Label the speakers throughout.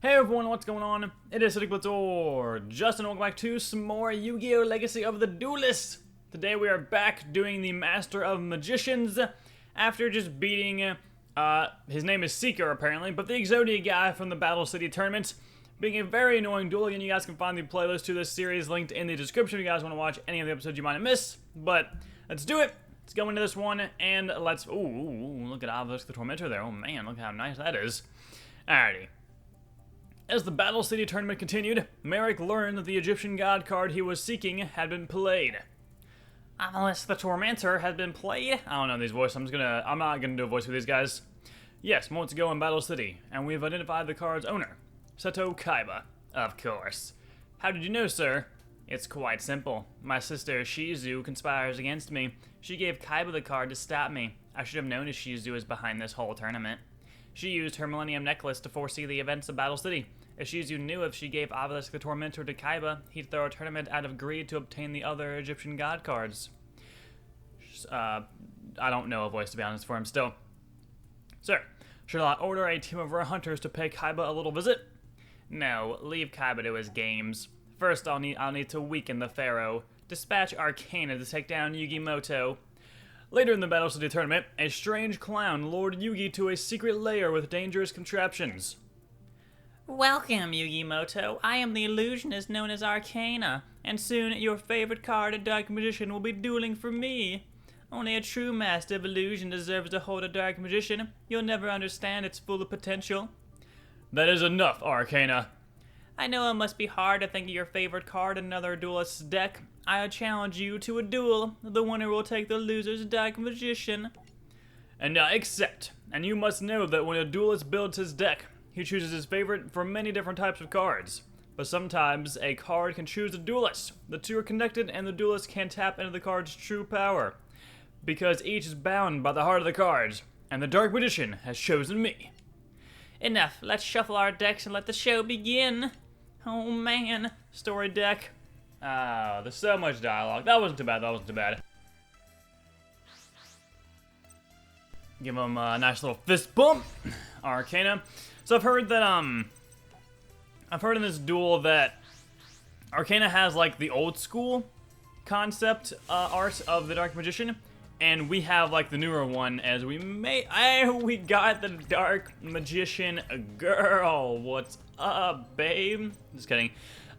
Speaker 1: Hey everyone, what's going on? It is Blitz, Justin, welcome back to some more Yu-Gi-Oh! Legacy of the Duelist! Today we are back doing the Master of Magicians after just beating, his name is Seeker apparently, but the Exodia guy from the Battle City tournament, being a very annoying duel. Again, you guys can find the playlist to this series linked in the description if you guys want to watch any of the episodes you might have missed, but let's do it! Let's go into this one, and let's, ooh, look at Obelisk the Tormentor there, oh man, look how nice that is. Alrighty. As the Battle City tournament continued, Merrick learned that the Egyptian god card he was seeking had been played. Obelisk the Tormentor had been played? I don't know these voices, I'm not gonna do a voice for these guys. Yes, moments ago in Battle City, and we've identified the card's owner, Seto Kaiba, of course. How did you know, sir? It's quite simple. My sister Shizu conspires against me. She gave Kaiba the card to stop me. I should have known Shizu was behind this whole tournament. She used her Millennium Necklace to foresee the events of Battle City. If Shizu knew if she gave Obelisk the Tormentor to Kaiba, he'd throw a tournament out of greed to obtain the other Egyptian god cards. I don't know a voice, to be honest, for him still. Sir, should I order a team of rare hunters to pay Kaiba a little visit? No, leave Kaiba to his games. First, I'll need to weaken the Pharaoh. Dispatch Arcana to take down Yugimoto. Later in the Battle City tournament, a strange clown lured Yugi to a secret lair with dangerous contraptions. Welcome, Yugimoto. I am the illusionist known as Arcana, and soon your favorite card, a Dark Magician, will be dueling for me. Only a true master of illusion deserves to hold a Dark Magician. You'll never understand its full potential. That is enough, Arcana. I know it must be hard to think of your favorite card in another duelist's deck. I challenge you to a duel. The winner will take the loser's Dark Magician. And I accept. And you must know that when a duelist builds his deck, he chooses his favorite from many different types of cards. But sometimes a card can choose a duelist. The two are connected and the duelist can tap into the card's true power. Because each is bound by the heart of the cards. And the Dark Magician has chosen me. Enough. Let's shuffle our decks and let the show begin. Oh man. Story deck. Oh, there's so much dialogue. That wasn't too bad, Give him a nice little fist bump. Arcana. So I've heard in this duel that Arcana has like the old school concept art of the Dark Magician, and we have like the newer one as we got the Dark Magician girl. What's up, babe? Just kidding.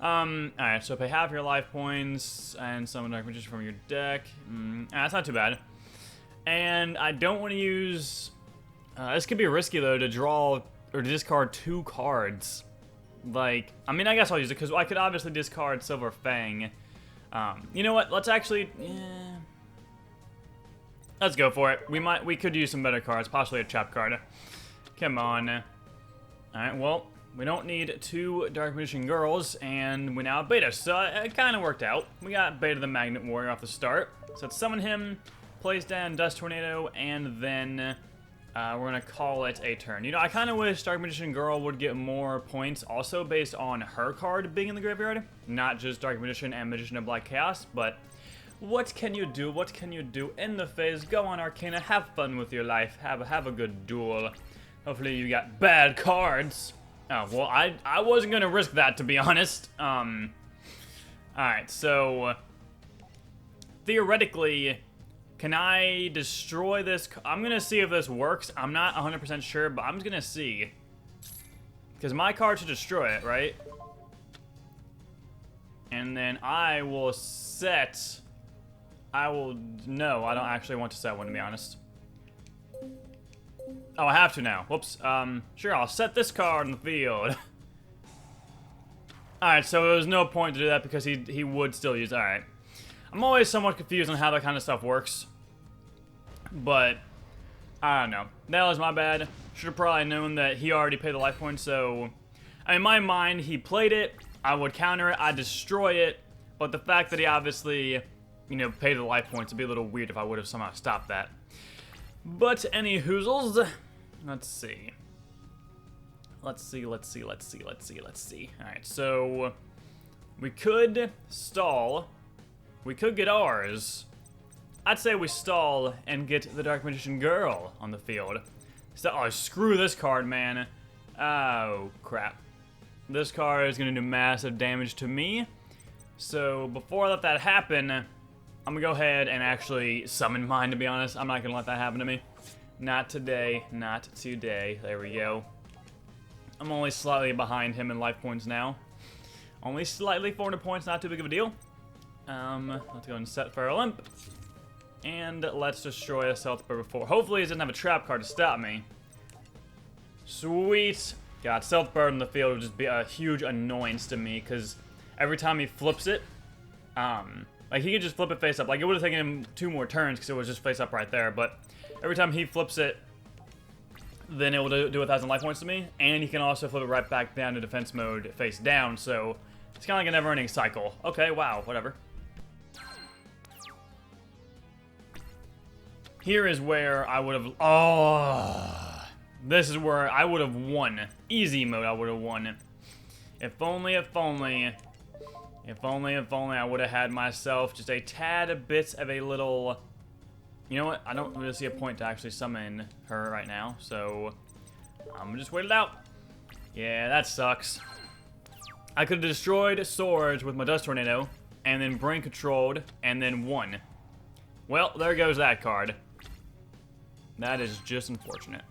Speaker 1: Alright, so pay half your life points and summon Dark Magician from your deck. That's not too bad. And I don't want to use... this could be risky, though, to draw or to discard 2 cards. Like, I mean, I guess I'll use it, because I could obviously discard Silver Fang. You know what? Let's actually... let's go for it. We could use some better cards, possibly a Chop card. Come on. Alright, well... We don't need 2 Dark Magician girls, and we now have Beta, so it kind of worked out. We got Beta the Magnet Warrior off the start. So let's summon him, place down Dust Tornado, and then we're going to call it a turn. You know, I kind of wish Dark Magician Girl would get more points also based on her card being in the graveyard, not just Dark Magician and Magician of Black Chaos, but what can you do? What can you do in the phase? Go on, Arcana, have fun with your life, have a good duel. Hopefully you got bad cards. Oh, well, I wasn't going to risk that, to be honest. Alright, so... Theoretically, can I destroy this? I'm going to see if this works. I'm not 100% sure, but I'm just going to see. Because my card should destroy it, right? And then I will set... No, I don't actually want to set one, to be honest. Oh, I have to now. Whoops. Sure, I'll set this card in the field. Alright, so there was no point to do that because he would still use... Alright. I'm always somewhat confused on how that kind of stuff works. But, I don't know. That was my bad. Should have probably known that he already paid the life point, so... In my mind, he played it. I would counter it. I'd destroy it. But the fact that he obviously, you know, paid the life points would be a little weird if I would have somehow stopped that. But any hoozles, let's see. Let's see. Alright, so we could stall. We could get ours. I'd say we stall and get the Dark Magician girl on the field. So, oh, screw this card, man. Oh, crap. this card is going to do massive damage to me. So before I let that happen, I'm going to go ahead and actually summon mine, to be honest. I'm not going to let that happen to me. Not today. Not today. There we go. I'm only slightly behind him in life points now. Only slightly, 400 points, not too big of a deal. Let's go and set for a limp. And let's destroy a Stealth Bird before. Hopefully he doesn't have a trap card to stop me. Sweet. God, Stealth Bird in the field would just be a huge annoyance to me, because every time he flips it, like he could just flip it face up. Like it would have taken him 2 more turns because it was just face up right there, but every time he flips it, then it will do 1,000 life points to me, and he can also flip it right back down to defense mode face down, so it's kind of like a never-ending cycle. Okay, wow, whatever. Here is where I would have... Oh, this is where I would have won. Easy mode, I would have won. If only I would have had myself just a tad bit of a little... You know what? I don't really see a point to actually summon her right now, so I'm gonna just wait it out. Yeah, that sucks. I could have destroyed swords with my Dust Tornado, and then brain controlled, and then won. Well, there goes that card. That is just unfortunate.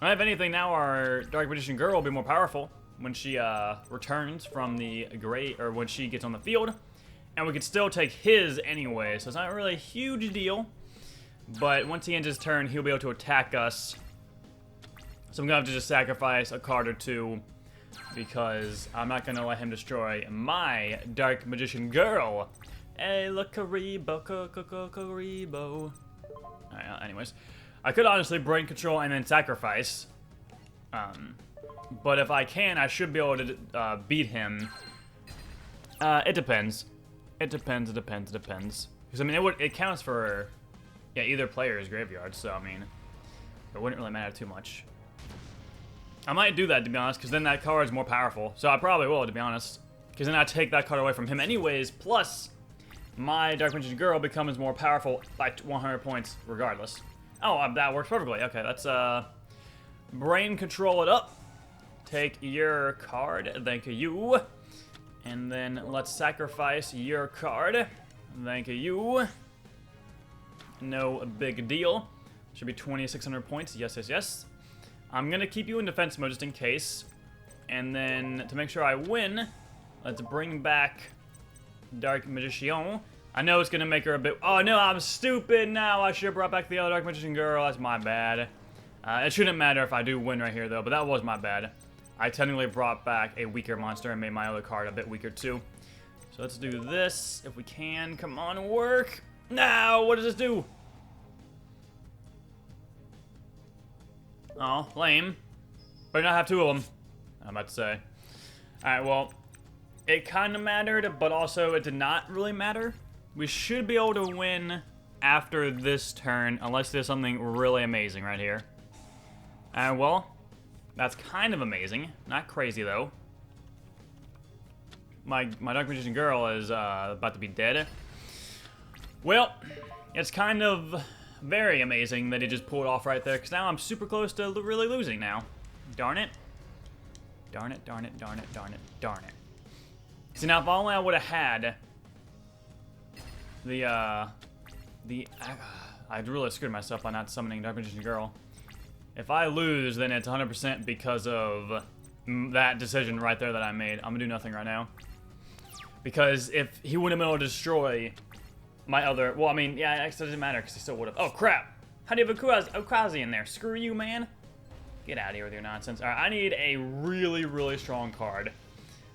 Speaker 1: If anything, now our Dark Magician Girl will be more powerful when she returns from the gray, or when she gets on the field, and we could still take his anyway, so it's not really a huge deal. But once he ends his turn, he'll be able to attack us. So I'm gonna have to just sacrifice a card or 2, because I'm not gonna let him destroy my Dark Magician Girl. Hey, look, Karibo, Karibo. Alright, anyways. I could honestly brain control and then sacrifice. But if I can, I should be able to beat him. It depends. It depends. Because, I mean, it counts for... Yeah, either player's graveyard, so, I mean, it wouldn't really matter too much. I might do that, to be honest, because then that card is more powerful. So I probably will, to be honest. Because then I take that card away from him anyways, plus my Dark Magician Girl becomes more powerful by 100 points regardless. Oh, that works perfectly. Okay, let's brain control it up. Take your card, thank you. And then let's sacrifice your card, thank you. No big deal. Should be 2,600 points. Yes, yes, yes. I'm going to keep you in defense mode just in case. And then to make sure I win, let's bring back Dark Magician. I know it's going to make her a bit... Oh, no, I'm stupid now. I should have brought back the other Dark Magician Girl. That's my bad. It shouldn't matter if I do win right here, though, but that was my bad. I technically brought back a weaker monster and made my other card a bit weaker, too. So let's do this if we can. Come on, work. Now, what does this do? Oh, lame. Better not have 2 of them, I'm about to say. Alright, well, it kind of mattered, but also it did not really matter. We should be able to win after this turn, unless there's something really amazing right here. Well, that's kind of amazing. Not crazy, though. My Dark Magician Girl is about to be dead. Well, it's kind of very amazing that he just pulled off right there, because now I'm super close to really losing now. Darn it. Darn it, darn it, darn it, darn it, darn it. See, now if only I would have had I really screwed myself by not summoning Dark Magician Girl. If I lose, then it's 100% because of that decision right there that I made. I'm gonna do nothing right now. Because if he wouldn't have been able to destroy my other... Well, I mean, yeah, it actually doesn't matter because he still would have... Oh, crap! How do you have Okazi in there? Screw you, man. Get out of here with your nonsense. Alright, I need a really, really strong card.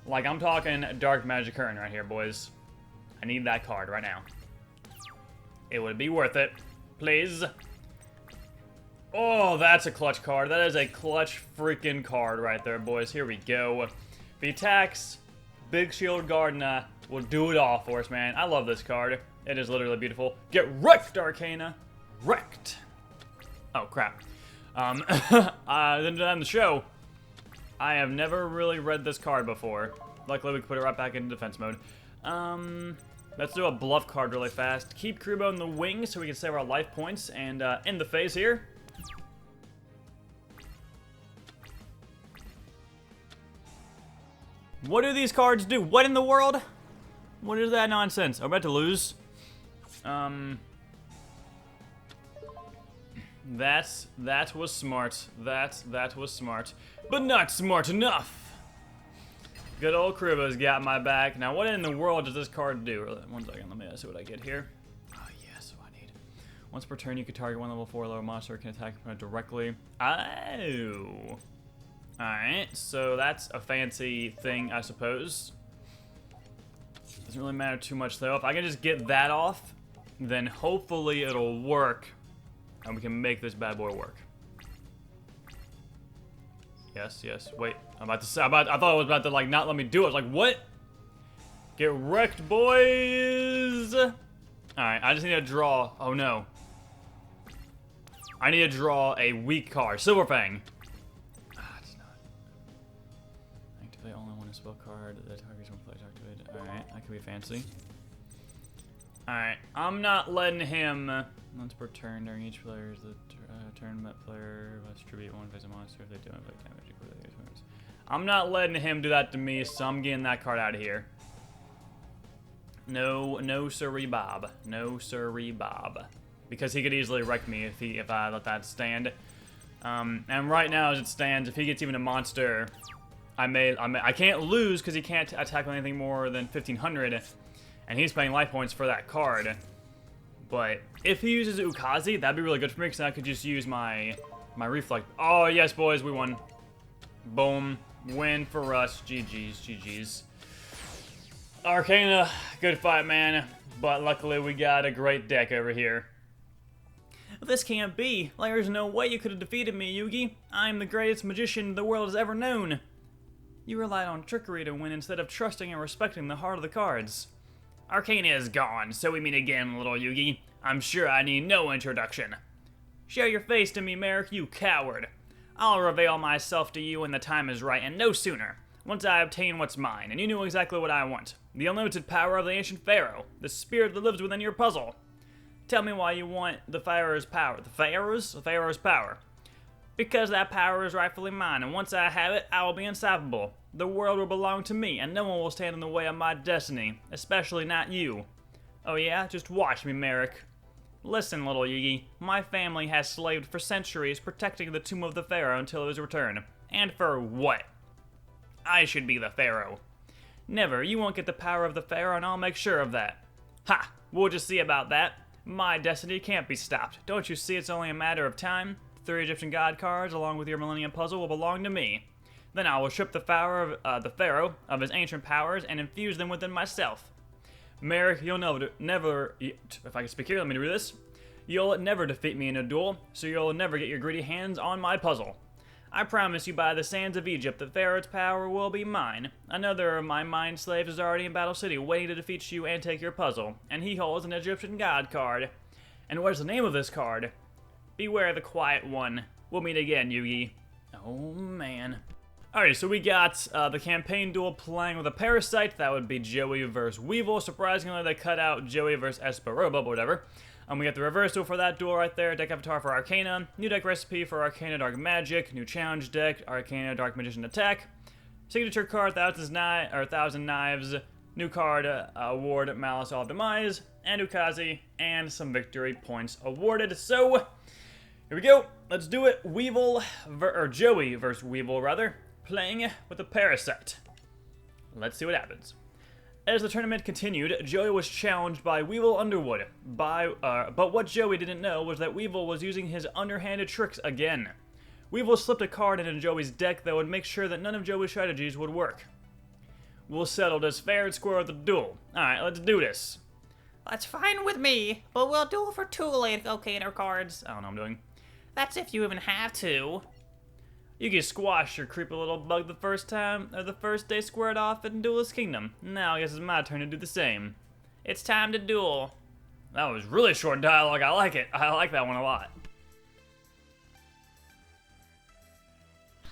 Speaker 1: Like, I'm talking Dark Magic Curtain right here, boys. I need that card right now. It would be worth it. Please. Oh, that's a clutch card. That is a clutch freaking card right there, boys. Here we go. If he attacks, Big Shield Gardener will do it all for us, man. I love this card. It is literally beautiful. Get wrecked, Arcana. Wrecked. Oh, crap. Then on the show, I have never really read this card before. Luckily, we can put it right back into defense mode. Let's do a bluff card really fast. Keep Karibo in the wings so we can save our life points and end the phase here. What do these cards do? What in the world? What is that nonsense? I'm about to lose. That was smart. That was smart. But not smart enough. Good old Kruba's got my back. Now, what in the world does this card do? One second, let me see what I get here. Oh, yes, what I need. Once per turn, you can target one level 4 lower monster, can attack opponent directly. Oh. Alright, so that's a fancy thing, I suppose. Doesn't really matter too much, though. If I can just get that off, then hopefully it'll work. And we can make this bad boy work. Yes, yes. Wait, I'm about to say. I thought it was about to like not let me do it. I was like, what? Get wrecked, boys. All right, I just need to draw. Oh no. I need to draw a weak card. Silverfang. Ah, it's not. Activate only one spell card. The target's one play activated. All right, that could be fancy. All right, I'm not letting him. Once per turn during each player's tournament player must tribute one face a monster if they do inflict damage. I'm not letting him do that to me, so I'm getting that card out of here. No siree Bob. No siree Bob. Because he could easily wreck me if I let that stand. And right now as it stands, if he gets even a monster, I can't lose because he can't attack with anything more than 1500, and he's paying life points for that card. But if he uses Ukazi, that'd be really good for me because I could just use my reflect. Oh yes, boys, we won. Boom, win for us. GG's, GG's. Arcana, good fight, man. But luckily we got a great deck over here. This can't be. Like, there's no way you could have defeated me, Yugi. I'm the greatest magician the world has ever known. You relied on trickery to win instead of trusting and respecting the heart of the cards. Arcana is gone, so we meet again, little Yugi. I'm sure I need no introduction. Show your face to me, Merrick, you coward. I'll reveal myself to you when the time is right, and no sooner. Once I obtain what's mine, and you know exactly what I want. The unlimited power of the ancient pharaoh, the spirit that lives within your puzzle. Tell me why you want the pharaoh's power. The pharaoh's power. Because that power is rightfully mine, and once I have it, I will be unstoppable. The world will belong to me, and no one will stand in the way of my destiny, especially not you. Oh yeah? Just watch me, Merrick. Listen, little Yugi, my family has slaved for centuries protecting the tomb of the pharaoh until his return. And for what? I should be the pharaoh. Never, you won't get the power of the pharaoh, and I'll make sure of that. Ha! We'll just see about that. My destiny can't be stopped. Don't you see it's only a matter of time? The 3 Egyptian god cards, along with your Millennium Puzzle, will belong to me. Then I will strip the pharaoh of his ancient powers and infuse them within myself. Merrick, you'll never, if I can speak here, let me do this. You'll never defeat me in a duel, so you'll never get your greedy hands on my puzzle. I promise you by the sands of Egypt that Pharaoh's power will be mine. Another of my mind slaves is already in Battle City waiting to defeat you and take your puzzle, and he holds an Egyptian god card. And what is the name of this card? Beware the Quiet One. We'll meet again, Yugi. Oh, man. Alright, so we got the campaign duel playing with a parasite. That would be Joey versus Weevil. Surprisingly, they cut out Joey versus Esperoba, but whatever. We got the reverse duel for that duel right there. Deck avatar for Arcana. New deck recipe for Arcana Dark Magic. New challenge deck, Arcana Dark Magician Attack. Signature card, Thousand Knives. New card, award Malice All Demise. And Ukazi. And some victory points awarded. So, here we go. Let's do it. Joey versus Weevil, rather. Playing with a parasite. Let's see what happens. As the tournament continued, Joey was challenged by Weevil Underwood. But what Joey didn't know was that Weevil was using his underhanded tricks again. Weevil slipped a card into Joey's deck that would make sure that none of Joey's strategies would work. We'll settle this fair and square with the duel. Alright, let's do this.
Speaker 2: That's fine with me, but we'll duel for 2 late Arcana cards.
Speaker 1: I don't know what I'm doing.
Speaker 2: That's if you even have to.
Speaker 1: You can squash your creepy little bug the first day squared off in Duelist Kingdom. Now I guess it's my turn to do the same.
Speaker 2: It's time to duel.
Speaker 1: That was really short dialogue. I like it. I like that one a lot.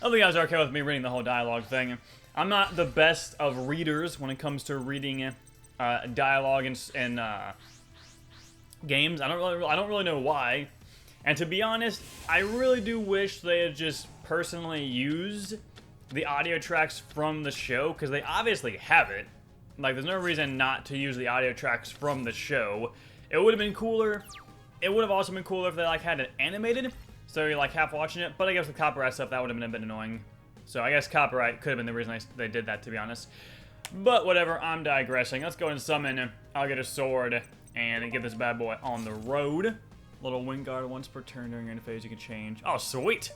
Speaker 1: I hope you guys are okay with me reading the whole dialogue thing. I'm not the best of readers when it comes to reading dialogue in games. I don't really know why. And to be honest, I really do wish they had just personally used the audio tracks from the show, because they obviously have it. Like, there's no reason not to use the audio tracks from the show. It would have been cooler. It would have also been cooler if they, like, had it animated, so you're, like, half watching it. But I guess with copyright stuff, that would have been a bit annoying. So I guess copyright could have been the reason they did that, to be honest. But whatever, I'm digressing. Let's go and summon. I'll get a sword and get this bad boy on the road. Little wind guard once per turn during your phase you can change. Oh, sweet!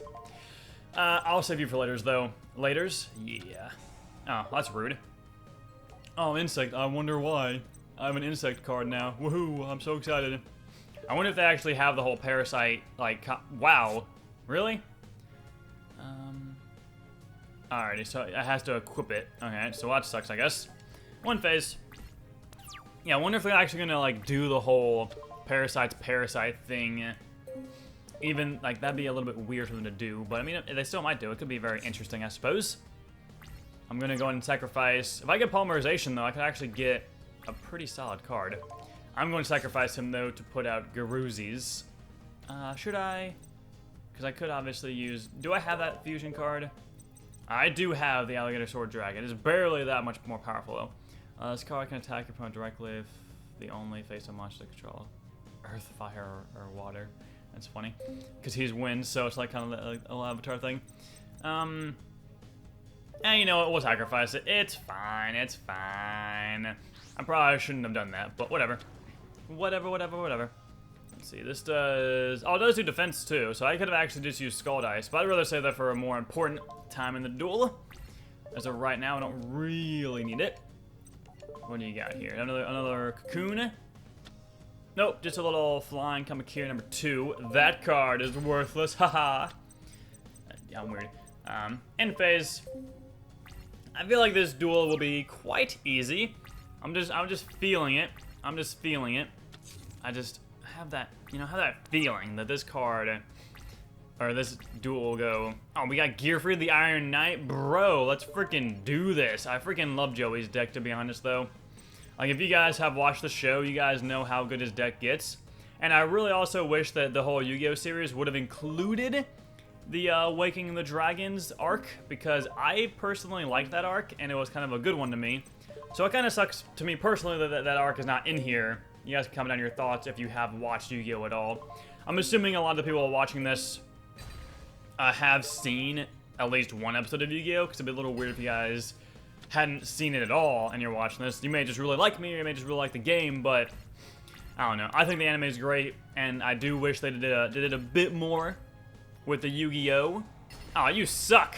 Speaker 1: I'll save you for laters, though. Laters? Yeah. Oh, that's rude. Oh, insect. I wonder why. I have an insect card now. Woohoo! I'm so excited. I wonder if they actually have the whole parasite, like, wow. Really? Alrighty, so it has to equip it. Okay, so that sucks, I guess. One phase. Yeah, I wonder if they're actually gonna, like, do the whole parasite thing. Even, like, that'd be a little bit weird for them to do, but I mean, they still might do. It could be very interesting, I suppose. I'm gonna go ahead and sacrifice. If I get polymerization, though, I could actually get a pretty solid card. I'm going to sacrifice him, though, to put out Garuzzi's. Should I? Because I could obviously use... Do I have that fusion card? I do have the Alligator Sword Dragon. It's barely that much more powerful, though. This card can attack your opponent directly if the only face-up monster they control earth, fire, or water. That's funny. Because he's wind, so it's like kind of like a Avatar thing. And you know what? We'll sacrifice it. It's fine. It's fine. I probably shouldn't have done that, but whatever. Whatever. Let's see. This does... Oh, it does do defense, too. So I could have actually just used Skull Dice, but I'd rather save that for a more important time in the duel. As of right now, I don't really need it. What do you got here? Another Cocoon? Nope, just a little Flying Kamakiri number 2. That card is worthless. Haha. Yeah, I'm weird. End phase. I feel like this duel will be quite easy. I'm just feeling it. I just have that, have that feeling that this card, or this duel will go, oh, we got Gearfried the Iron Knight? Bro, let's freaking do this. I freaking love Joey's deck, to be honest, though. Like, if you guys have watched the show, you guys know how good his deck gets. And I really also wish that the whole Yu-Gi-Oh! Series would have included the Waking the Dragons arc, because I personally liked that arc, and it was kind of a good one to me. So it kind of sucks to me personally that arc is not in here. You guys can comment down your thoughts if you have watched Yu-Gi-Oh! At all. I'm assuming a lot of the people watching this have seen at least one episode of Yu-Gi-Oh! Because it'd be a little weird if you guys hadn't seen it at all and you're watching this. You may just really like me, or you may just really like the game, but I don't know. I think the anime is great, and I do wish they did a bit more with the Yu-Gi-Oh! Oh, you suck!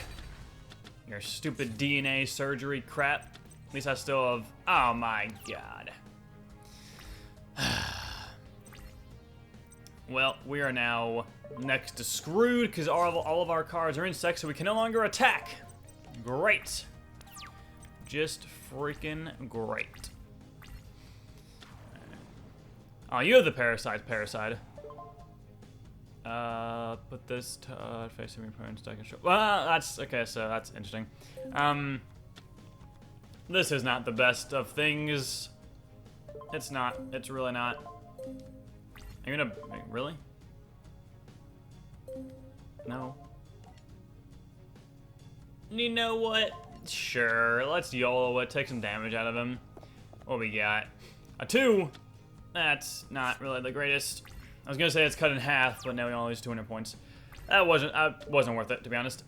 Speaker 1: Your stupid DNA surgery crap. At least I still have... Oh my god. Well, we are now next to screwed, because all of our cards are insects, so we can no longer attack. Great. Just freaking great. Oh, you have the parasite. Put this to facing your opponent's deck and show. Well, that's okay. So that's interesting. This is not the best of things. It's not. It's really not. Are you gonna really? No. You know what? Sure. Let's YOLO it. Take some damage out of him. What we got? A 2. That's not really the greatest. I was gonna say it's cut in half, but now we only lose 200 points. That wasn't worth it, to be honest.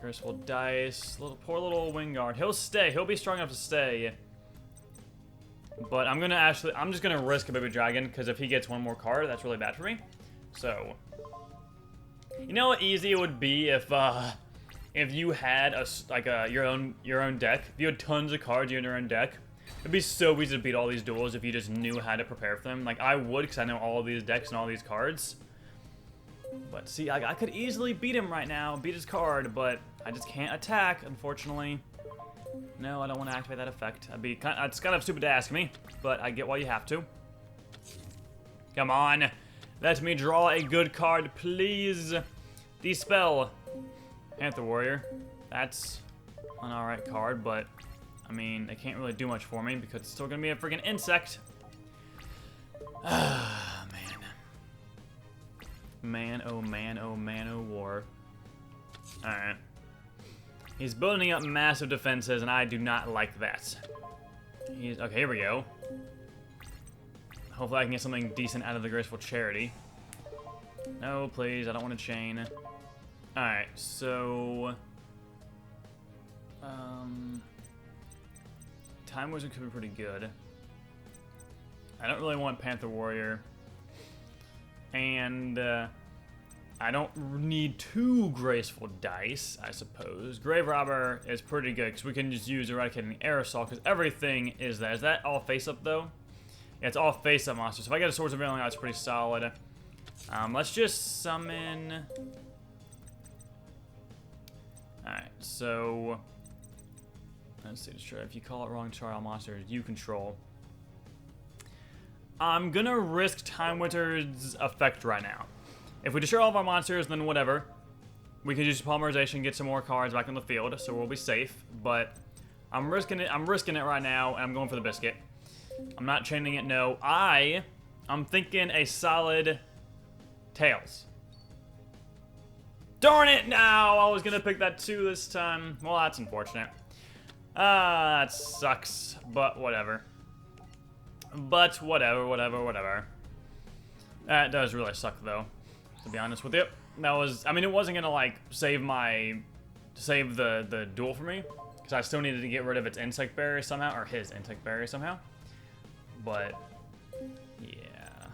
Speaker 1: Graceful Dice, poor little Wingard. He'll stay. He'll be strong enough to stay. But I'm just gonna risk a baby dragon, because if he gets one more card, that's really bad for me. So, you know how easy it would be if you had your own deck. If you had tons of cards in your own deck. It'd be so easy to beat all these duels if you just knew how to prepare for them. Like, I would, because I know all of these decks and all these cards. But see, I could easily beat him right now, beat his card, but I just can't attack, unfortunately. No, I don't want to activate that effect. It's kind of stupid to ask me, but I get why you have to. Come on. Let me draw a good card, please. Dispel. Panther Warrior. That's an alright card, but... I mean, they can't really do much for me because it's still gonna be a freaking insect. Ah, man. Man, oh man, oh man, oh war. Alright. He's building up massive defenses, and I do not like that. Okay, here we go. Hopefully I can get something decent out of the Graceful Charity. No, please, I don't want to chain. Alright, so... Time Wizard could be pretty good. I don't really want Panther Warrior. And, I don't need 2 Graceful Dice, I suppose. Grave Robber is pretty good, because we can just use Eradicating Aerosol, because everything is that. Is that all face-up, though? Yeah, it's all face-up monsters. So if I get a Swords of Veiling, that's pretty solid. Let's just summon... Alright, so... Let's see, destroy. If you call it wrong, destroy all monsters you control. I'm gonna risk Time Wizard's effect right now. If we destroy all of our monsters, then whatever. We can use Polymerization, get some more cards back on the field, so we'll be safe. But I'm risking it right now, and I'm going for the biscuit. I'm not chaining it, no. I'm thinking a solid Tails. Darn it! No, I was gonna pick that 2 this time. Well, that's unfortunate. That sucks, but whatever. But whatever. That does really suck, though, to be honest with you. That was, I mean, it wasn't gonna, like, save the duel for me, because I still needed to get rid of its insect barrier somehow, or his insect barrier somehow. But, yeah.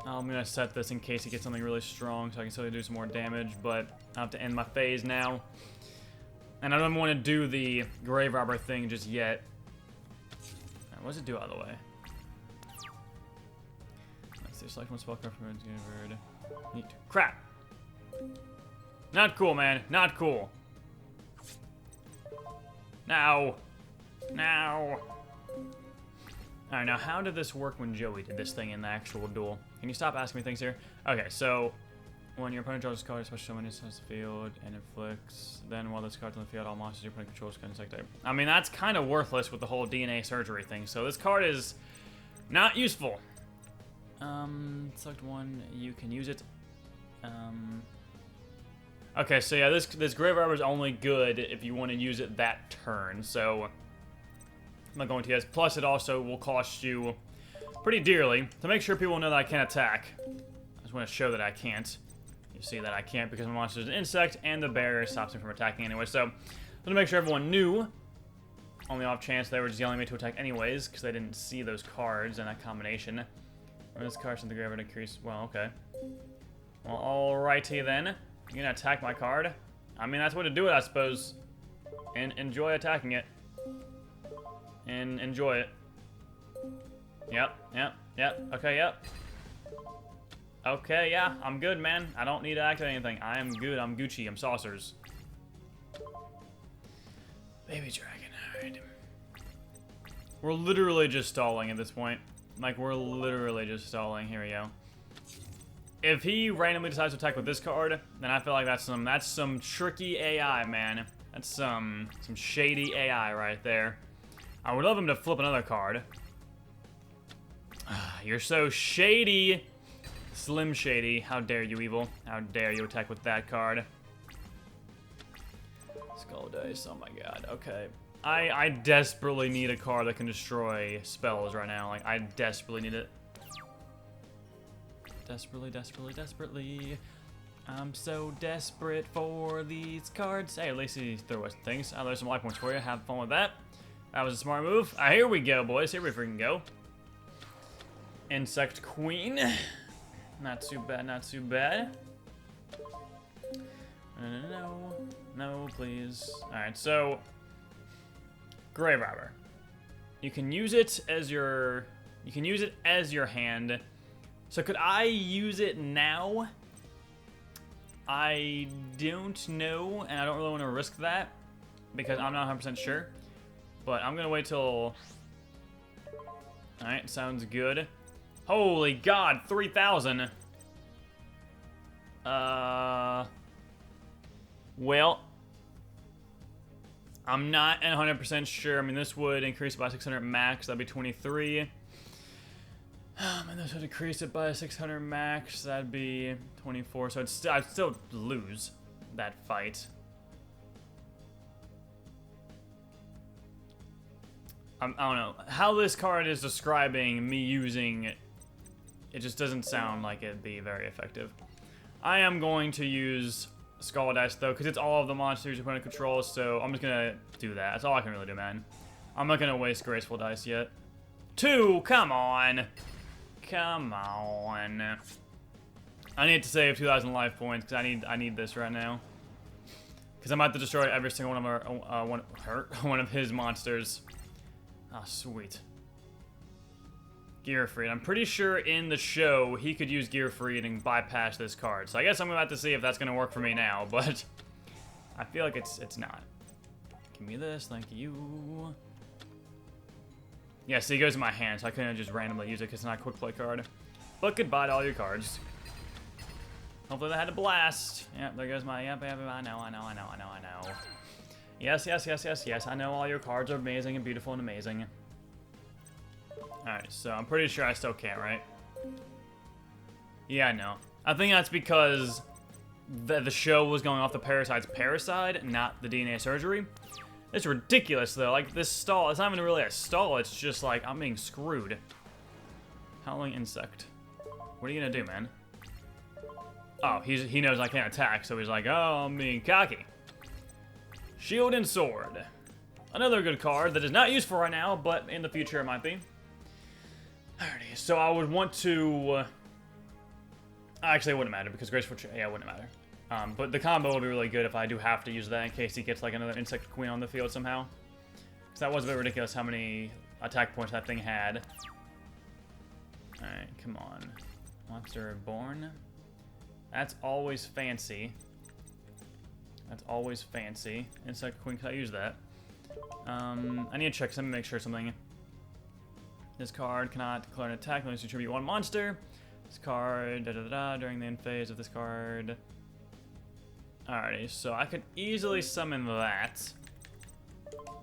Speaker 1: I'm gonna set this in case he gets something really strong, so I can still do some more damage, but I have to end my phase now. And I don't want to do the Grave Robber thing just yet. What does it do, out of the way? Let's see, select one spellcraft from bird. Neat. Crap! Not cool, man. Not cool. Now. Alright, now how did this work when Joey did this thing in the actual duel? Can you stop asking me things here? Okay, so when your opponent draws a card, especially when it has the field and inflicts, then while this card's on the field, all monsters your opponent controls can insect type. I mean, that's kind of worthless with the whole DNA surgery thing, so this card is not useful. Select one, you can use it. Okay, so yeah, this Grave Robber is only good if you want to use it that turn, so I'm not going to use. Plus, it also will cost you pretty dearly to make sure people know that I can't attack. I just want to show that I can't. You see that I can't because my monster is an insect, and the barrier stops me from attacking anyway. So, to make sure everyone knew, on the off chance they were just yelling at me to attack anyways, because they didn't see those cards and that combination. When this card's in the graveyard increase, well, okay. Well, alrighty then. You're gonna attack my card? I mean, that's what to do it, I suppose. And enjoy attacking it. And enjoy it. Yep. Okay, yep. Okay, yeah, I'm good, man. I don't need to activate anything. I am good. I'm Gucci. I'm saucers. Baby dragon, alright. We're literally just stalling at this point. Like, we're literally just stalling. Here we go. If he randomly decides to attack with this card, then I feel like that's some tricky AI, man. That's some shady AI right there. I would love him to flip another card. You're so shady. Slim Shady. How dare you, evil. How dare you attack with that card. Skull Dice. Oh my god. Okay. I desperately need a card that can destroy spells right now. Like, I desperately need it. Desperately. I'm so desperate for these cards. Hey, at least he threw us things. There's some life points for you. Have fun with that. That was a smart move. Here we go, boys. Here we freaking go. Insect Queen. Not too bad. No, please. Alright, so Grave Robber. You can use it as your hand. So could I use it now? I don't know, and I don't really want to risk that because I'm not 100% sure. But I'm gonna wait till. Alright, sounds good. Holy God, 3,000. Well, I'm not 100% sure. I mean, this would increase it by 600 max. That'd be 23. And this would increase it by 600 max. That'd be 24. So I'd still lose that fight. I don't know. How this card is describing me using it just doesn't sound like it'd be very effective. I am going to use Skull Dice, though, because it's all of the monsters your opponent controls, so I'm just going to do that. That's all I can really do, man. I'm not going to waste Graceful Dice yet. 2! Come on! Come on. I need to save 2,000 life points, because I need this right now. Because I'm about to destroy every single one of one of his monsters. Oh, sweet. Gear Freed. I'm pretty sure in the show he could use Gear Freed and bypass this card. So I guess I'm about to see if that's gonna work for me now, but I feel like it's not. Give me this, thank you. Yeah, so he goes in my hand, so I couldn't just randomly use it because it's not a quick play card. But goodbye to all your cards. Hopefully they had a blast. Yep, there goes my, yep, I know. Yes, I know all your cards are amazing and beautiful and amazing. Alright, so I'm pretty sure I still can't, right? Yeah, I know. I think that's because the show was going off the Parasite's Parasite, not the DNA surgery. It's ridiculous, though. Like, this stall, it's not even really a stall, it's just like, I'm being screwed. Howling Insect. What are you gonna do, man? Oh, he knows I can't attack, so he's like, oh, I'm being cocky. Shield and Sword. Another good card that is not useful right now, but in the future it might be. Alrighty, so I would want to... actually, it wouldn't matter, because Graceful... yeah, it wouldn't matter. But the combo would be really good if I do have to use that in case he gets, like, another Insect Queen on the field somehow. Because that was a bit ridiculous how many attack points that thing had. Alright, come on. Monster Reborn. That's always fancy. That's always fancy. Insect Queen, can I use that? I need to check something, make sure something. This card cannot declare an attack unless you tribute one monster. This card, during the end phase of this card. Alrighty, so I could easily summon that.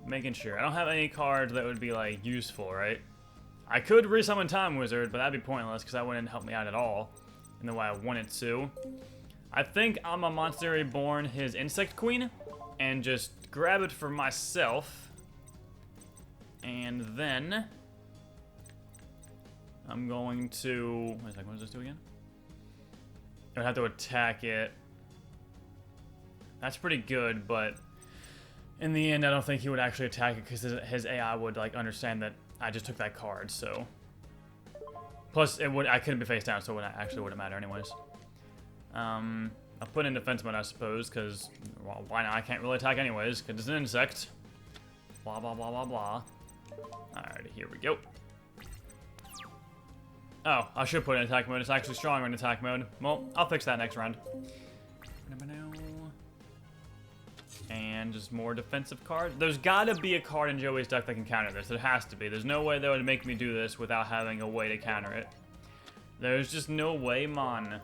Speaker 1: Making sure. I don't have any cards that would be, like, useful, right? I could resummon Time Wizard, but that'd be pointless because that wouldn't help me out at all in the way I wanted to. I think I'm a Monster Reborn his Insect Queen and just grab it for myself. And then I'm going to... wait a second, what does this do again? I would have to attack it. That's pretty good, but in the end, I don't think he would actually attack it because his AI would, like, understand that I just took that card, so... plus, I couldn't be face down, so it actually wouldn't matter anyways. I'll put in defense mode, I suppose, because, well, why not? I can't really attack anyways, because it's an insect. Blah, blah, blah, blah, blah. Alrighty, here we go. Oh, I should put in attack mode. It's actually stronger in attack mode. Well, I'll fix that next round. And just more defensive cards. There's gotta be a card in Joey's deck that can counter this. There has to be. There's no way they would make me do this without having a way to counter it. There's just no way, man.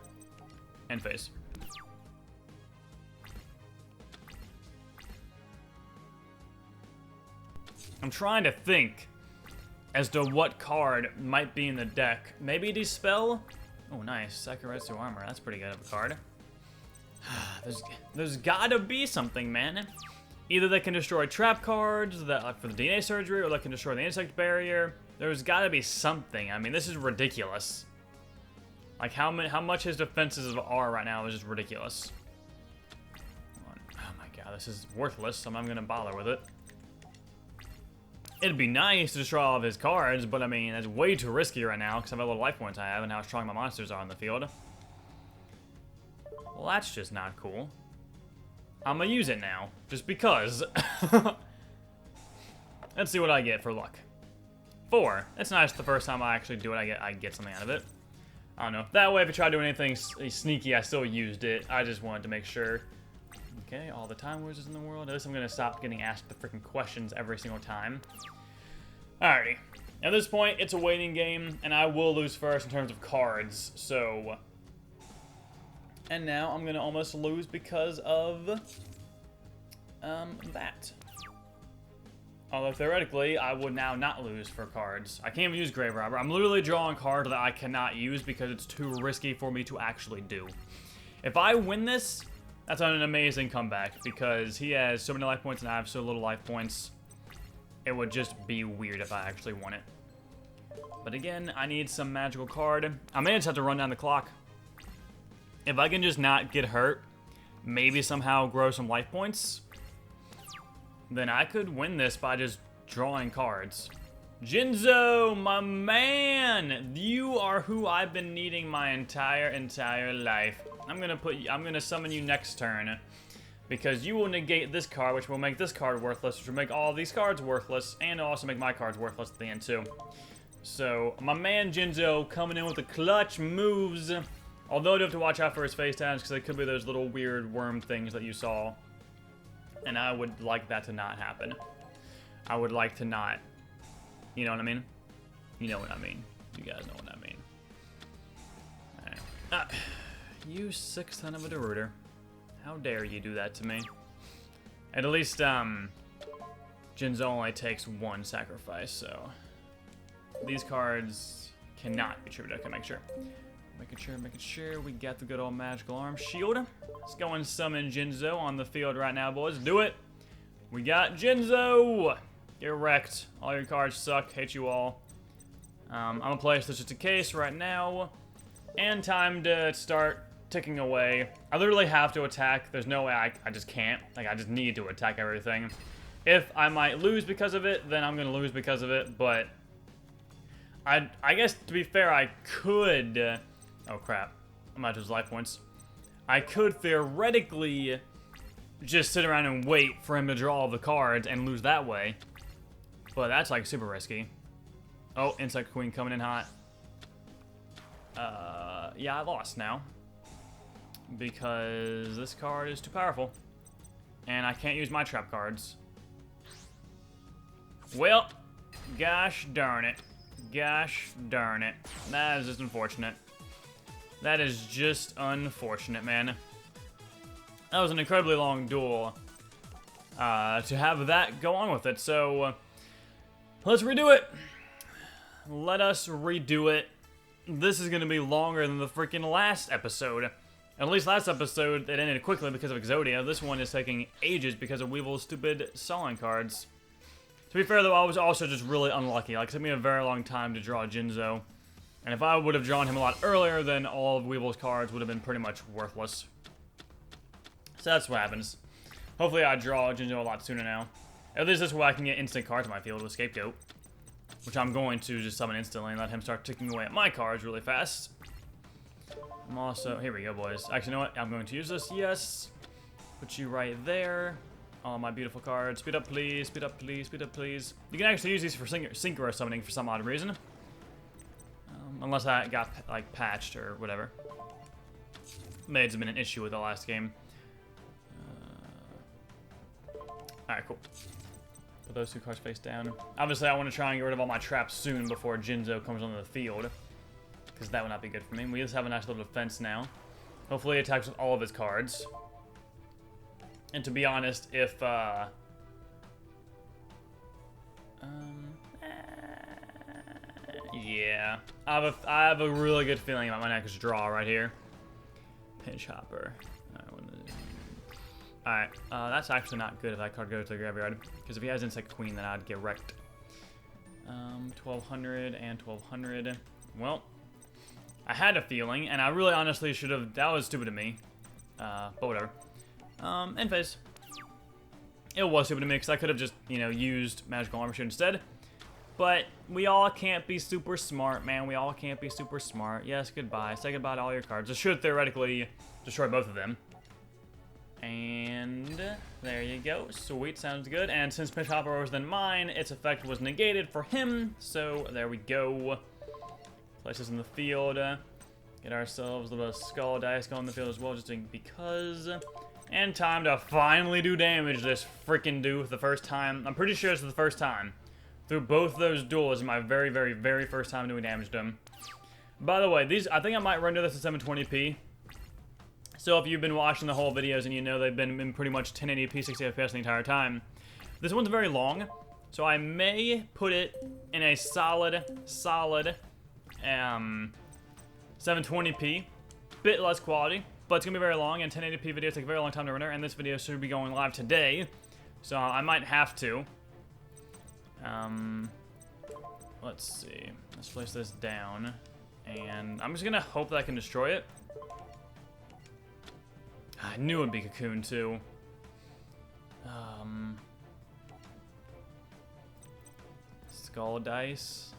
Speaker 1: End phase. I'm trying to think as to what card might be in the deck. Maybe Dispel? Oh, nice. Sakuretsu Armor. That's pretty good of a card. There's gotta be something, man. Either they can destroy trap cards that, like, for the DNA surgery, or they can destroy the insect barrier. There's gotta be something. I mean, this is ridiculous. Like, how much his defenses are right now is just ridiculous. Oh my god, this is worthless, so I'm not gonna bother with it. It'd be nice to destroy all of his cards, but I mean, that's way too risky right now because of how little life points I have and how strong my monsters are on the field. Well, that's just not cool. I'm gonna use it now, just because. Let's see what I get for luck. 4. It's nice the first time I actually do it, I get something out of it. I don't know. That way, if I try doing anything sneaky, I still used it. I just wanted to make sure. Okay, all the time wizards in the world. At least I'm gonna stop getting asked the freaking questions every single time. Alrighty. At this point, it's a waiting game, and I will lose first in terms of cards, so... and now I'm gonna almost lose because of... that. Although theoretically, I would now not lose for cards. I can't even use Grave Robber. I'm literally drawing cards that I cannot use because it's too risky for me to actually do. If I win this, That's an amazing comeback, because he has so many life points and I have so little life points. It would just be weird if I actually won it. But again, I need some magical card. I may just have to run down the clock. If I can just not get hurt, maybe somehow grow some life points, then I could win this by just drawing cards. Jinzo, my man! You are who I've been needing my entire life. I'm gonna summon you next turn, because you will negate this card, which will make this card worthless, which will make all these cards worthless, and also make my cards worthless at the end too. So, my man Jinzo coming in with the clutch moves. Although I do have to watch out for his face tags, because they could be those little weird worm things that you saw. And I would like that to not happen. I would like to not. You know what I mean? You know what I mean. You guys know what I mean. Alright. You sick son of a deruder. How dare you do that to me? At least, Jinzo only takes one sacrifice, so... These cards cannot be tributed. Okay, make sure. Making sure we got the good old magical arm shield. Let's go and summon Jinzo on the field right now, boys. Do it! We got Jinzo! Get wrecked. All your cards suck. Hate you all. I'm gonna place this just in case right now. And time to start ticking away. I literally have to attack. There's no way I just can't. Like, I just need to attack everything. If I might lose because of it, then I'm gonna lose because of it, but... I guess, to be fair, I could... oh, crap. I'm out of his life points. I could theoretically just sit around and wait for him to draw all the cards and lose that way. But that's, like, super risky. Oh, Insect Queen coming in hot. Yeah, I lost now. Because this card is too powerful. And I can't use my trap cards. Well, gosh darn it. Gosh darn it. That is just unfortunate. That is just unfortunate, man. That was an incredibly long duel. To have that go on with it, so... let's redo it. Let us redo it. This is gonna be longer than the freaking last episode. At least last episode, it ended quickly because of Exodia. This one is taking ages because of Weevil's stupid sawing cards. To be fair, though, I was also just really unlucky. Like, it took me a very long time to draw Jinzo. And if I would have drawn him a lot earlier, then all of Weevil's cards would have been pretty much worthless. So that's what happens. Hopefully I draw Jinzo a lot sooner now. At least this way I can get instant cards in my field with Scapegoat. Which I'm going to just summon instantly and let him start ticking away at my cards really fast. I'm also... here we go, boys. Actually, you know what? I'm going to use this. Yes. Put you right there. All my beautiful cards. Speed up, please. Speed up, please. Speed up, please. You can actually use these for synchro summoning for some odd reason. Unless that got, like, patched or whatever. May have been an issue with the last game. Alright, cool. Put those two cards face down. Obviously, I want to try and get rid of all my traps soon before Jinzo comes onto the field. Because that would not be good for me. We just have a nice little defense now. Hopefully, he attacks with all of his cards. And to be honest, if, yeah. I have a really good feeling about my next draw right here. Pinch Hopper. Alright, that's actually not good if that card goes to the graveyard. Because if he has Insect Queen, then I'd get wrecked. 1200 and 1200. Well, I had a feeling, and I really honestly should have... that was stupid of me. But whatever. End phase. It was stupid of me, because I could have just, you know, used Magical Armor Shield instead. But we all can't be super smart, man. We all can't be super smart. Yes, goodbye. Say goodbye to all your cards. It should theoretically destroy both of them. And there you go. Sweet, sounds good. And since Pinch Hopper was then mine, its effect was negated for him. So there we go. Place this in the field. Get ourselves a little skull dice going in the field as well, just because. And time to finally do damage this freaking dude for the first time. I'm pretty sure it's the first time. Through both those duels, my very, very, very first time doing damage to him. By the way, I think I might render this at 720p. So if you've been watching the whole videos and you know they've been in pretty much 1080p 60 FPS the entire time, this one's very long, so I may put it in a solid 720p, bit less quality, but it's gonna be very long, and 1080p videos take a very long time to render, and this video should be going live today, so I might have to. Let's see. Let's place this down, and I'm just gonna hope that I can destroy it. I knew it'd be Cocoon too. Skull dice.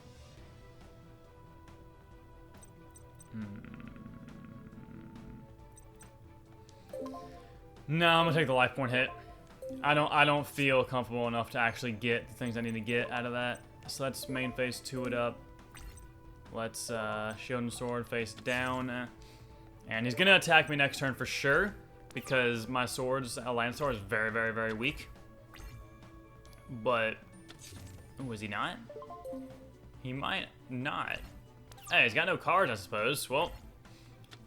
Speaker 1: No, I'm gonna take the life point hit. I don't feel comfortable enough to actually get the things I need to get out of that. So let's main phase 2 it up. Let's shield and sword face down. And he's gonna attack me next turn for sure, because my sword's land sword is very, very, very weak. But was he not? He might not. Hey, he's got no cards, I suppose. Well,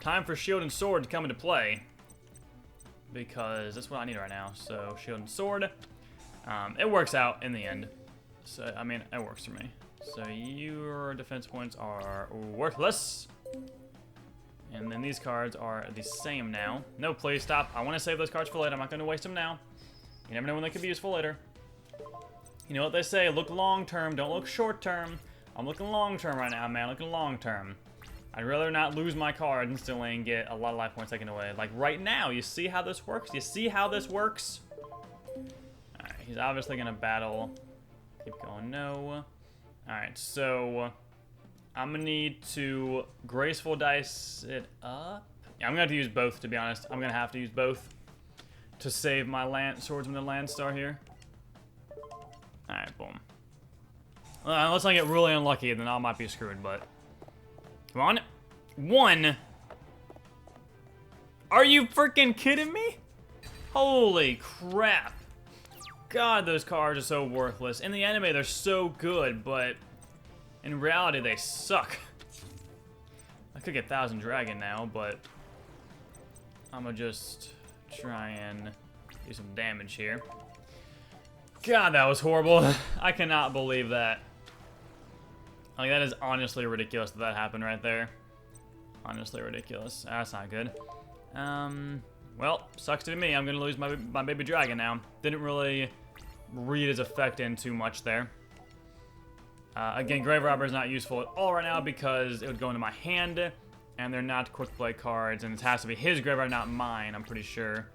Speaker 1: time for shield and sword to come into play, because that's what I need right now. So shield and sword, it works out in the end. So I mean, it works for me. So your defense points are worthless, and then these cards are the same now. No, please stop. I want to save those cards for later. I'm not going to waste them now. You never know when they could be useful later. You know what they say? Look long term. Don't look short term. I'm looking long term right now, man. Looking long term. I'd rather not lose my card instantly and get a lot of life points taken away. Like right now, you see how this works? You see how this works? Alright, he's obviously gonna battle. Keep going, no. Alright, so I'm gonna need to graceful dice it up. Yeah, I'm gonna have to use both, to be honest. I'm gonna have to use both to save my swordsman and land star here. Alright, boom. Unless I get really unlucky, then I might be screwed, but... Come on. 1! Are you freaking kidding me? Holy crap. God, those cards are so worthless. In the anime, they're so good, but... in reality, they suck. I could get Thousand Dragon now, but... I'm gonna just try and do some damage here. God, that was horrible. I cannot believe that. Like, that is honestly ridiculous that happened right there. Honestly ridiculous. That's not good. Well, sucks to be me. I'm gonna lose my baby dragon now. Didn't really read his effect in too much there. Again, Grave Robber is not useful at all right now because it would go into my hand, and they're not quick play cards, and it has to be his graveyard, not mine, I'm pretty sure.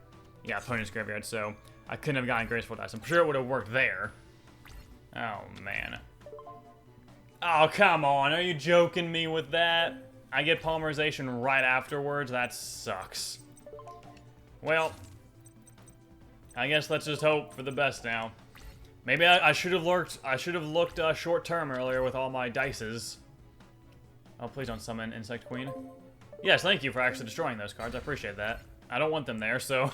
Speaker 1: Yeah, opponent's graveyard, so I couldn't have gotten Graceful Dice. I'm sure it would have worked there. Oh, man. Oh, come on. Are you joking me with that? I get polymerization right afterwards? That sucks. Well, I guess let's just hope for the best now. Maybe I should have looked short term earlier with all my dices. Oh, please don't summon Insect Queen. Yes, thank you for actually destroying those cards. I appreciate that. I don't want them there, so...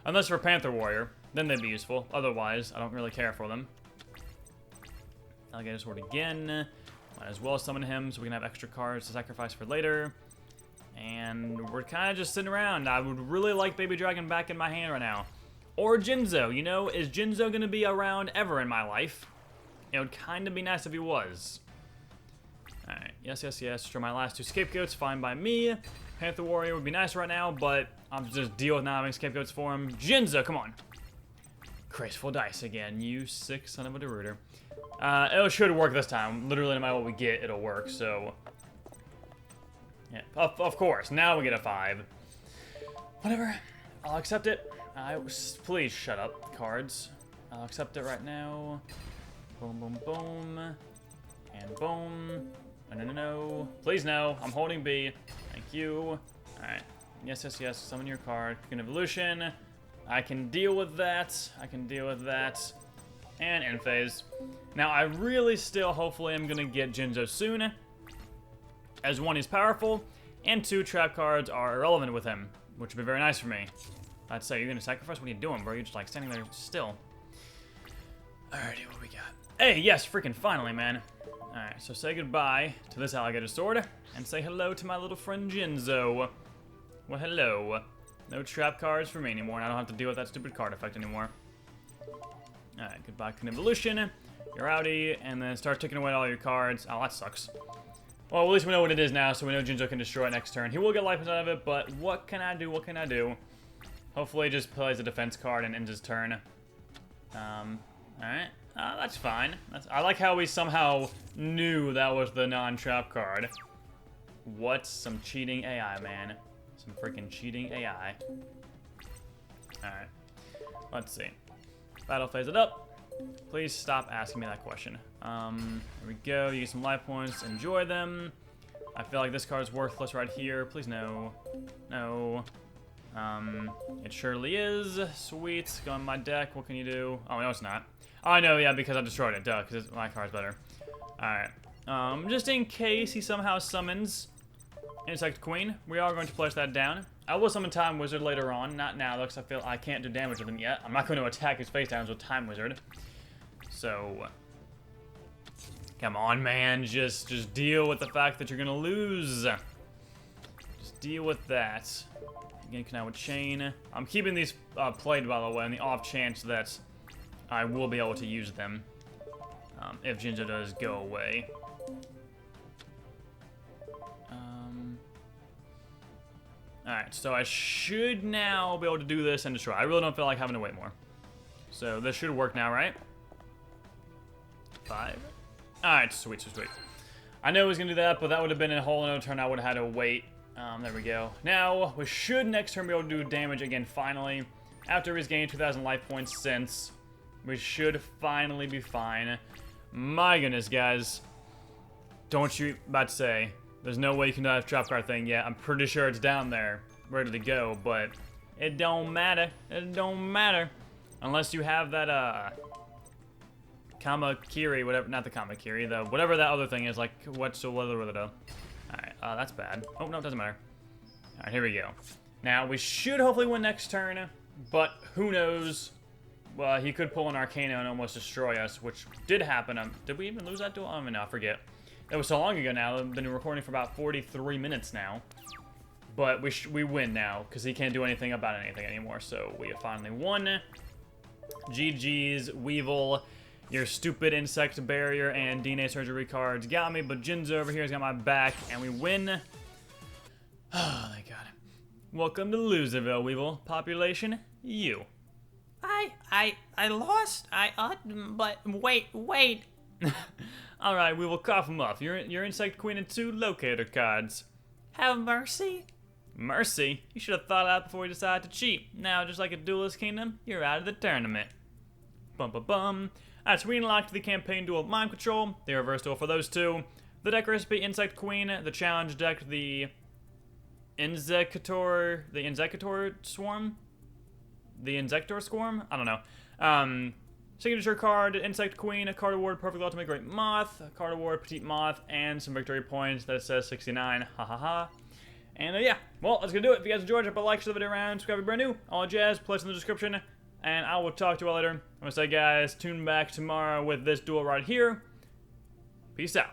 Speaker 1: Unless for Panther Warrior, then they'd be useful. Otherwise, I don't really care for them. Alligator Sword again. Might as well summon him so we can have extra cards to sacrifice for later. And we're kind of just sitting around. I would really like Baby Dragon back in my hand right now. Or Jinzo, you know? Is Jinzo going to be around ever in my life? It would kind of be nice if he was. Alright, yes, yes, yes. For my last two scapegoats, fine by me. Panther Warrior would be nice right now, but I'm just deal with not having scapegoats for him. Jinzo, come on. Graceful Dice again, you sick son of a deruder. It should work this time. Literally, no matter what we get, it'll work, so... Yeah, of course. Now we get a 5. Whatever. I'll accept it. Please shut up, cards. I'll accept it right now. Boom, boom, boom. And boom. No, no, no, no. Please no. I'm holding B. Thank you. Alright. Yes, yes, yes. Summon your card. Cocoon Evolution. I can deal with that. I can deal with that. And end phase. Now, I really still hopefully am going to get Jinzo soon. As 1, he's powerful. And 2, trap cards are irrelevant with him. Which would be very nice for me. I'd say, you're going to sacrifice? What are you doing, bro? You're just like standing there still. Alrighty, what we got? Hey, yes, freaking finally, man. Alright, so say goodbye to this alligator sword. And say hello to my little friend Jinzo. Well, hello. No trap cards for me anymore, and I don't have to deal with that stupid card effect anymore. Alright, goodbye, Cocoon Evolution. You're outie, and then start taking away all your cards. Oh, that sucks. Well, at least we know what it is now, so we know Jinzo can destroy it next turn. He will get life points out of it, but what can I do? What can I do? Hopefully he just plays a defense card and ends his turn. Alright. That's fine. I like how we somehow knew that was the non-trap card. What? Some cheating AI, man. Some freaking cheating AI. Alright. Let's see. Battle phase it up. Please stop asking me that question. Here we go. You get some life points. Enjoy them. I feel like this card's worthless right here. Please no. No. It surely is. Sweet. Go on my deck. What can you do? Oh, no, it's not. Oh, I know, yeah, because I destroyed it. Duh, because my card's better. Alright. Just in case he somehow summons Insect Queen, we are going to place that down. I will summon Time Wizard later on. Not now, because I feel I can't do damage with him yet. I'm not going to attack his face downs with Time Wizard. So... come on, man. Just deal with the fact that you're going to lose. Just deal with that. Again, can I with Chain? I'm keeping these played, by the way, on the off chance that I will be able to use them if Jinzo does go away. Alright, so I should now be able to do this and destroy. I really don't feel like having to wait more. So this should work now, right? 5. Alright, sweet, sweet, sweet. I know he was going to do that, but that would have been a whole another turn. I would have had to wait. There we go. Now, we should next turn be able to do damage again, finally. After he's gained 2,000 life points since, we should finally be fine. My goodness, guys. Don't you about to say, there's no way you can do that trap card thing yet. I'm pretty sure it's down there, ready to go, but it don't matter. It don't matter. Unless you have that, Kamakiri, whatever, not the Kamakiri, the whatever that other thing is, like, what's the weather with it, though? Alright, that's bad. Oh, no, it doesn't matter. Alright, here we go. Now, we should hopefully win next turn, but who knows? Well, he could pull an Arcana and almost destroy us, which did happen. Did we even lose that duel? I don't even know, I forget. That was so long ago now. I've been recording for about 43 minutes now. But we win now, because he can't do anything about anything anymore, so we have finally won. GG's, Weevil. Your stupid insect barrier and DNA surgery cards got me, but Jinzo over here has got my back, and we win. Oh, thank God. Welcome to Loserville, Weevil. Population, you.
Speaker 2: I lost. But wait.
Speaker 1: Alright, we will cough him up. Your Insect Queen and 2 locator cards.
Speaker 2: Have mercy.
Speaker 1: Mercy? You should have thought of that before you decided to cheat. Now, just like a Duelist Kingdom, you're out of the tournament. Bum bum bum. Alright, so we unlocked the campaign duel of Mind Control, the reverse duel for those 2, the deck recipe Insect Queen, the challenge deck, the Inzecator Swarm? The Inzector Swarm? I don't know. Signature card, Insect Queen, a card award, Perfect Ultimate Great Moth, a card award, Petite Moth, and some victory points that says 69, ha ha ha. And yeah, well, that's gonna do it. If you guys enjoyed, drop a like, share the video around, subscribe if you're brand new, all jazz, place in the description, and I will talk to you all later. I'm gonna say, guys, tune back tomorrow with this duel right here. Peace out.